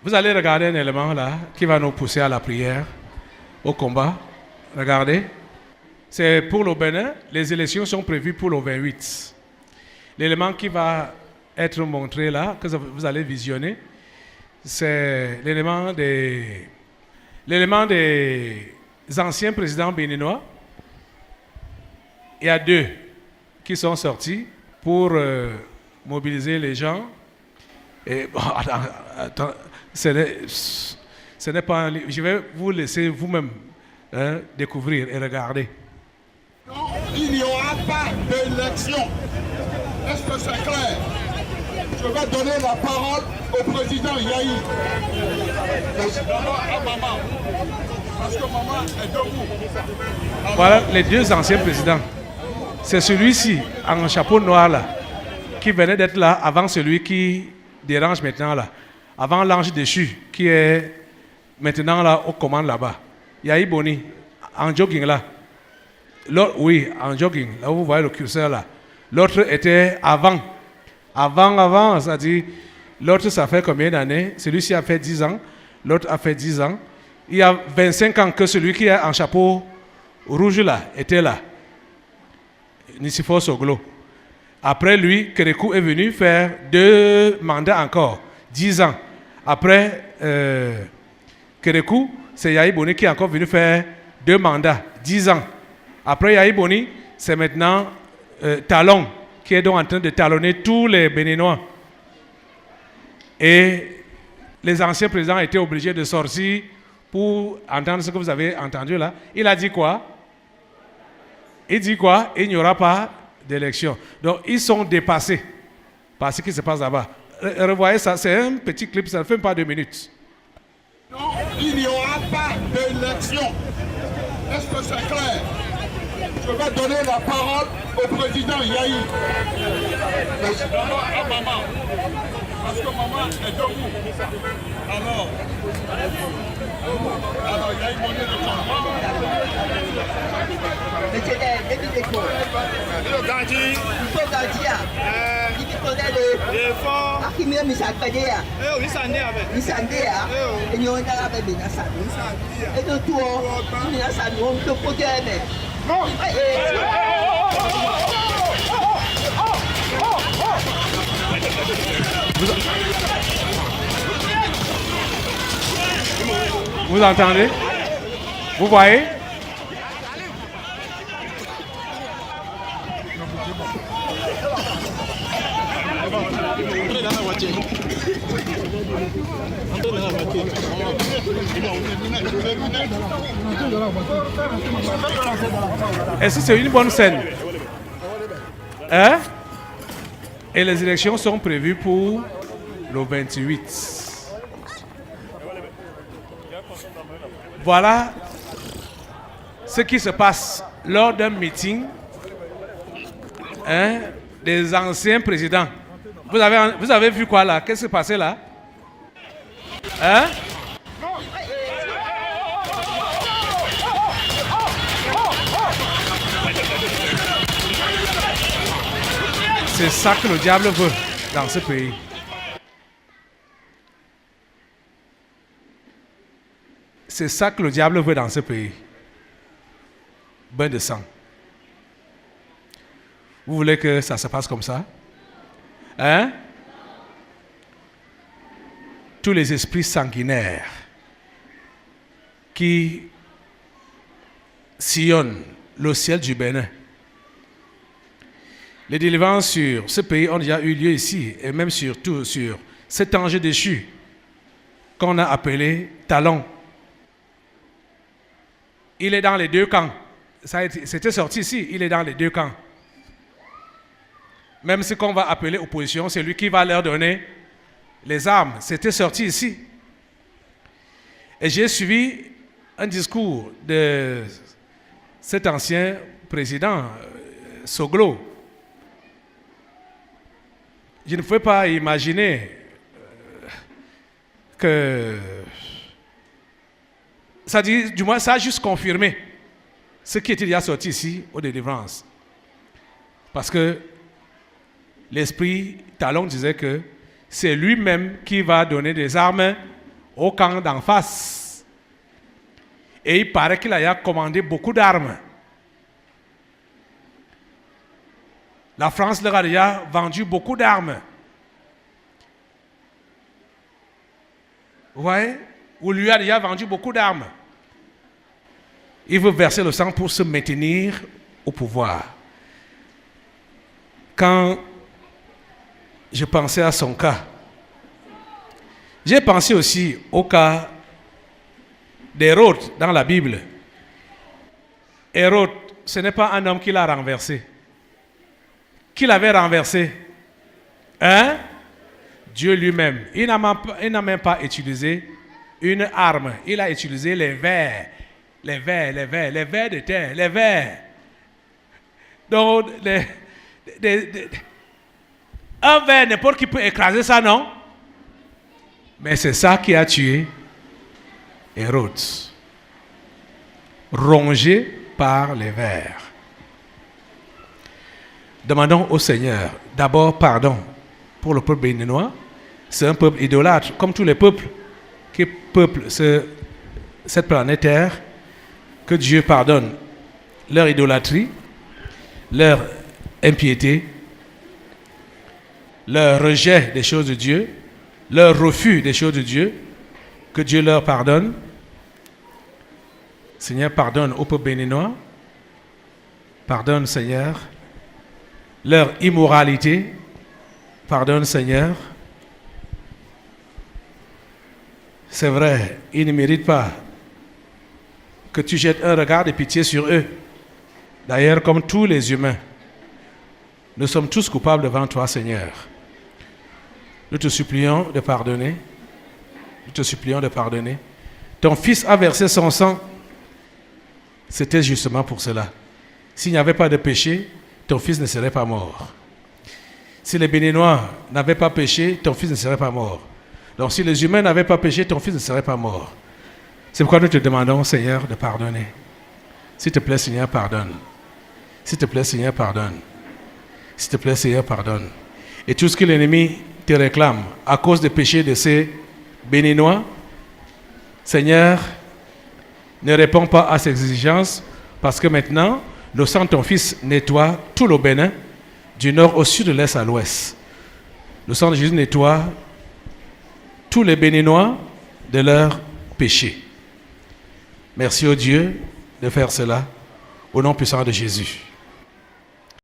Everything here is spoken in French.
Vous allez regarder un élément là qui va nous pousser à la prière, au combat. Regardez. C'est pour le Bénin. Les élections sont prévues pour le 28. L'élément qui va être montré là, que vous allez visionner, c'est l'élément des anciens présidents béninois. Il y a 2 qui sont sortis pour mobiliser les gens. Et bon, attends, ce n'est pas un livre. Je vais vous laisser vous-même découvrir et regarder. Non, il n'y aura pas d'élection. Est-ce que c'est clair? Je vais donner la parole au président Yahi. D'abord à maman. Parce que maman est debout. Voilà les 2 anciens présidents. C'est celui-ci, en chapeau noir là, qui venait d'être là avant celui qui dérange maintenant là. Avant l'ange déchu, qui est maintenant là aux commandes là-bas. Yahi Boni, en jogging là. Oui, en jogging, là où vous voyez le curseur là. L'autre était avant. Avant, c'est-à-dire, l'autre ça fait combien d'années? Celui-ci a fait 10 ans, l'autre a fait 10 ans. Il y a 25 ans que celui qui est en chapeau rouge là était là. Nicéphore Soglo. Après lui, Kérékou est venu faire 2 mandats encore, 10 ans. Après Kérékou, c'est Yahi Boni qui est encore venu faire 2 mandats, 10 ans. Après Yahi Boni, c'est maintenant Talon qui est donc en train de talonner tous les Béninois. Et les anciens présidents étaient obligés de sortir pour entendre ce que vous avez entendu là. Il a dit quoi? Il dit quoi? Il n'y aura pas d'élection. Donc ils sont dépassés par ce qui se passe là-bas. Revoyez ça, c'est un petit clip, ça ne fait pas 2 minutes. Non, il n'y aura pas d'élection. Est-ce que c'est clair? Je vais donner la parole au président Yahi. D'abord à maman. Parce que maman est debout. Alors Yahi Boni de comprendre. Monsieur David Deko. Gandhi. Iso Gandhi a. Ibi to de le. Efo. Akimi misakade a. Isande abe. Misande a. Enyo ndara be binasa. Edo tuo. Binasa no to pote ene. Non. Vous entendez? Vous voyez? Est-ce que c'est une bonne scène? Hein? Et les élections sont prévues pour le 28. Voilà ce qui se passe lors d'un meeting des anciens présidents. Vous avez vu quoi là? Qu'est-ce qui s'est passé là? Hein? C'est ça que le diable veut dans ce pays. C'est ça que le diable veut dans ce pays. Bain de sang. Vous voulez que ça se passe comme ça? Hein? Tous les esprits sanguinaires qui sillonnent le ciel du Bénin. Les délivrances sur ce pays ont déjà eu lieu ici, et même surtout sur cet ange déchu qu'on a appelé Talon. Il est dans les 2 camps. C'était sorti ici, il est dans les 2 camps. Même ce qu'on va appeler opposition, c'est lui qui va leur donner les armes. C'était sorti ici. Et j'ai suivi un discours de cet ancien président, Soglo. Je ne pouvais pas imaginer que... Ça dit, du moins, ça a juste confirmé ce qui était déjà sorti ici aux délivrances. Parce que l'esprit Talon disait que c'est lui-même qui va donner des armes au camp d'en face. Et il paraît qu'il a commandé beaucoup d'armes. La France leur a déjà vendu beaucoup d'armes. Vous voyez? Ou lui a déjà vendu beaucoup d'armes. Il veut verser le sang pour se maintenir au pouvoir. Quand je pensais à son cas, j'ai pensé aussi au cas d'Hérode dans la Bible. Hérode, ce n'est pas un homme qui l'a renversé. Qui l'avait renversé? Hein? Dieu lui-même. Il n'a même pas utilisé une arme. Il a utilisé les vers. Les vers de terre, les vers. Donc, un ver, n'importe qui peut écraser ça, non? Mais c'est ça qui a tué Hérode. Rongé par les vers. Demandons au Seigneur d'abord pardon pour le peuple béninois. C'est un peuple idolâtre, comme tous les peuples qui peuplent cette planète Terre. Que Dieu pardonne leur idolâtrie, leur impiété, leur rejet des choses de Dieu, leur refus des choses de Dieu. Que Dieu leur pardonne. Seigneur, pardonne au peuple béninois. Pardonne, Seigneur, leur immoralité. Pardonne, Seigneur. C'est vrai, ils ne méritent pas que tu jettes un regard de pitié sur eux. D'ailleurs, comme tous les humains, nous sommes tous coupables devant toi, Seigneur. Nous te supplions de pardonner. Nous te supplions de pardonner. Ton fils a versé son sang. C'était justement pour cela. S'il n'y avait pas de péché, ton fils ne serait pas mort. Si les Béninois n'avaient pas péché, ton fils ne serait pas mort. Donc si les humains n'avaient pas péché, ton fils ne serait pas mort. C'est pourquoi nous te demandons, Seigneur, de pardonner. S'il te plaît, Seigneur, pardonne. S'il te plaît, Seigneur, pardonne. S'il te plaît, Seigneur, pardonne. Et tout ce que l'ennemi te réclame à cause des péchés de ces Béninois, Seigneur, ne réponds pas à ces exigences, parce que maintenant, le sang de ton Fils nettoie tout le Bénin, du nord au sud, de l'est à l'ouest. Le sang de Jésus nettoie tous les Béninois de leurs péchés. Merci au Dieu de faire cela, au nom puissant de Jésus.